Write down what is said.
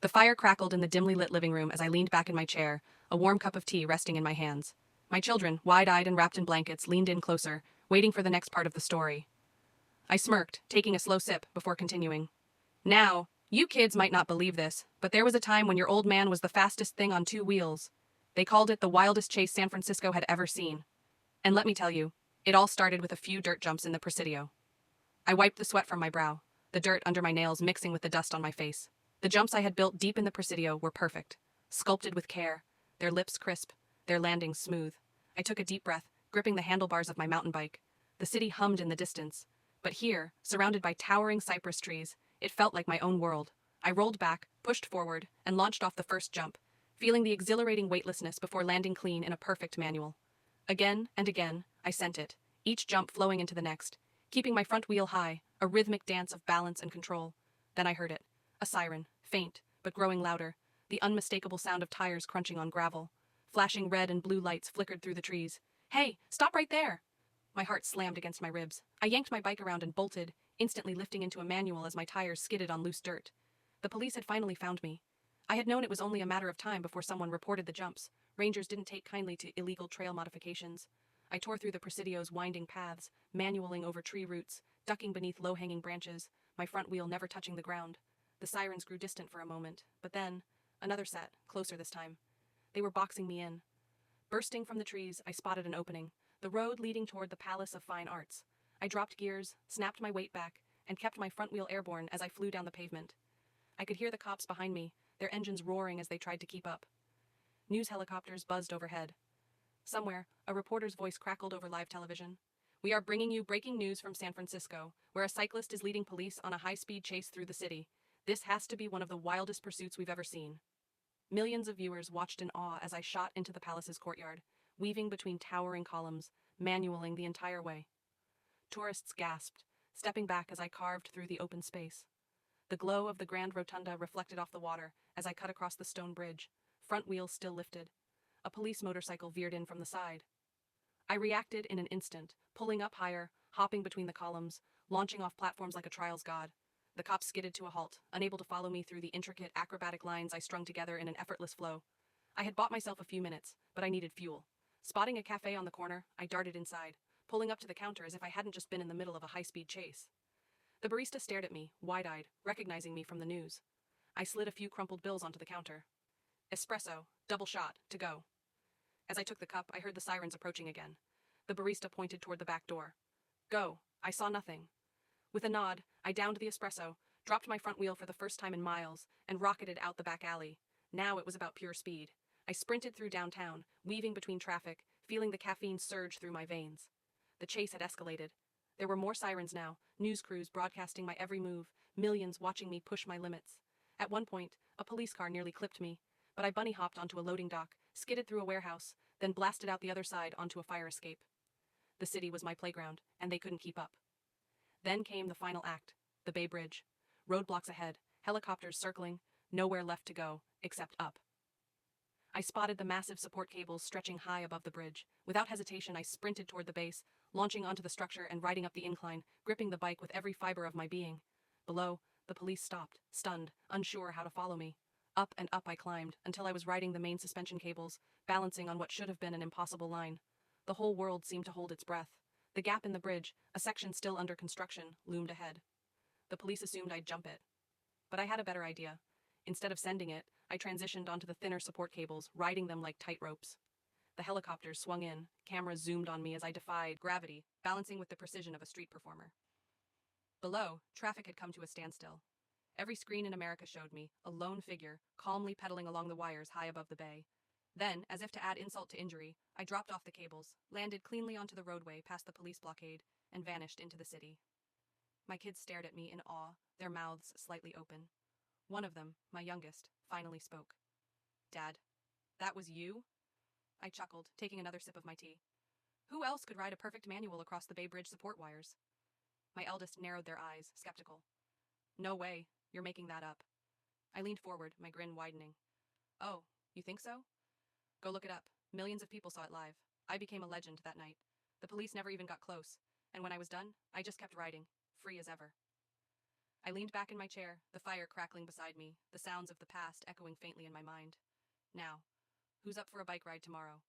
The fire crackled in the dimly lit living room as I leaned back in my chair, a warm cup of tea resting in my hands. My children, wide-eyed and wrapped in blankets, leaned in closer, waiting for the next part of the story. I smirked, taking a slow sip before continuing. Now, you kids might not believe this, but there was a time when your old man was the fastest thing on two wheels. They called it the wildest chase San Francisco had ever seen. And let me tell you, it all started with a few dirt jumps in the Presidio. I wiped the sweat from my brow, the dirt under my nails mixing with the dust on my face. The jumps I had built deep in the Presidio were perfect, sculpted with care, their lips crisp, their landings smooth. I took a deep breath, gripping the handlebars of my mountain bike. The city hummed in the distance, but here, surrounded by towering cypress trees, it felt like my own world. I rolled back, pushed forward, and launched off the first jump, feeling the exhilarating weightlessness before landing clean in a perfect manual. Again and again, I sent it, each jump flowing into the next, keeping my front wheel high, a rhythmic dance of balance and control. Then I heard it. A siren, faint, but growing louder, the unmistakable sound of tires crunching on gravel. Flashing red and blue lights flickered through the trees. Hey, stop right there! My heart slammed against my ribs. I yanked my bike around and bolted, instantly lifting into a manual as my tires skidded on loose dirt. The police had finally found me. I had known it was only a matter of time before someone reported the jumps. Rangers didn't take kindly to illegal trail modifications. I tore through the Presidio's winding paths, manualing over tree roots, ducking beneath low-hanging branches, my front wheel never touching the ground. The sirens grew distant for a moment, but then, another set, closer this time. They were boxing me in. Bursting from the trees, I spotted an opening, the road leading toward the Palace of Fine Arts. I dropped gears, snapped my weight back, and kept my front wheel airborne as I flew down the pavement. I could hear the cops behind me, their engines roaring as they tried to keep up. News helicopters buzzed overhead. Somewhere, a reporter's voice crackled over live television. We are bringing you breaking news from San Francisco, where a cyclist is leading police on a high-speed chase through the city. This has to be one of the wildest pursuits we've ever seen. Millions of viewers watched in awe as I shot into the palace's courtyard, weaving between towering columns, manualing the entire way. Tourists gasped, stepping back as I carved through the open space. The glow of the grand rotunda reflected off the water as I cut across the stone bridge, front wheels still lifted. A police motorcycle veered in from the side. I reacted in an instant, pulling up higher, hopping between the columns, launching off platforms like a trials god. The cops skidded to a halt, unable to follow me through the intricate, acrobatic lines I strung together in an effortless flow. I had bought myself a few minutes, but I needed fuel. Spotting a cafe on the corner, I darted inside, pulling up to the counter as if I hadn't just been in the middle of a high-speed chase. The barista stared at me, wide-eyed, recognizing me from the news. I slid a few crumpled bills onto the counter. Espresso, double shot, to go. As I took the cup, I heard the sirens approaching again. The barista pointed toward the back door. Go. I saw nothing. With a nod, I downed the espresso, dropped my front wheel for the first time in miles, and rocketed out the back alley. Now it was about pure speed. I sprinted through downtown, weaving between traffic, feeling the caffeine surge through my veins. The chase had escalated. There were more sirens now, news crews broadcasting my every move, millions watching me push my limits. At one point, a police car nearly clipped me, but I bunny-hopped onto a loading dock, skidded through a warehouse, then blasted out the other side onto a fire escape. The city was my playground, and they couldn't keep up. Then came the final act, the Bay Bridge. Roadblocks ahead, helicopters circling, nowhere left to go, except up. I spotted the massive support cables stretching high above the bridge. Without hesitation, I sprinted toward the base, launching onto the structure and riding up the incline, gripping the bike with every fiber of my being. Below, the police stopped, stunned, unsure how to follow me. Up and up I climbed, until I was riding the main suspension cables, balancing on what should have been an impossible line. The whole world seemed to hold its breath. The gap in the bridge, a section still under construction, loomed ahead. The police assumed I'd jump it. But I had a better idea. Instead of sending it, I transitioned onto the thinner support cables, riding them like tight ropes. The helicopters swung in, cameras zoomed on me as I defied gravity, balancing with the precision of a street performer. Below, traffic had come to a standstill. Every screen in America showed me, a lone figure, calmly pedaling along the wires high above the bay. Then, as if to add insult to injury, I dropped off the cables, landed cleanly onto the roadway past the police blockade, and vanished into the city. My kids stared at me in awe, their mouths slightly open. One of them, my youngest, finally spoke. Dad, that was you? I chuckled, taking another sip of my tea. Who else could ride a perfect manual across the Bay Bridge support wires? My eldest narrowed their eyes, skeptical. No way, you're making that up. I leaned forward, my grin widening. Oh, you think so? Go look it up. Millions of people saw it live. I became a legend that night. The police never even got close, and when I was done, I just kept riding, free as ever. I leaned back in my chair, the fire crackling beside me, the sounds of the past echoing faintly in my mind. Now, who's up for a bike ride tomorrow?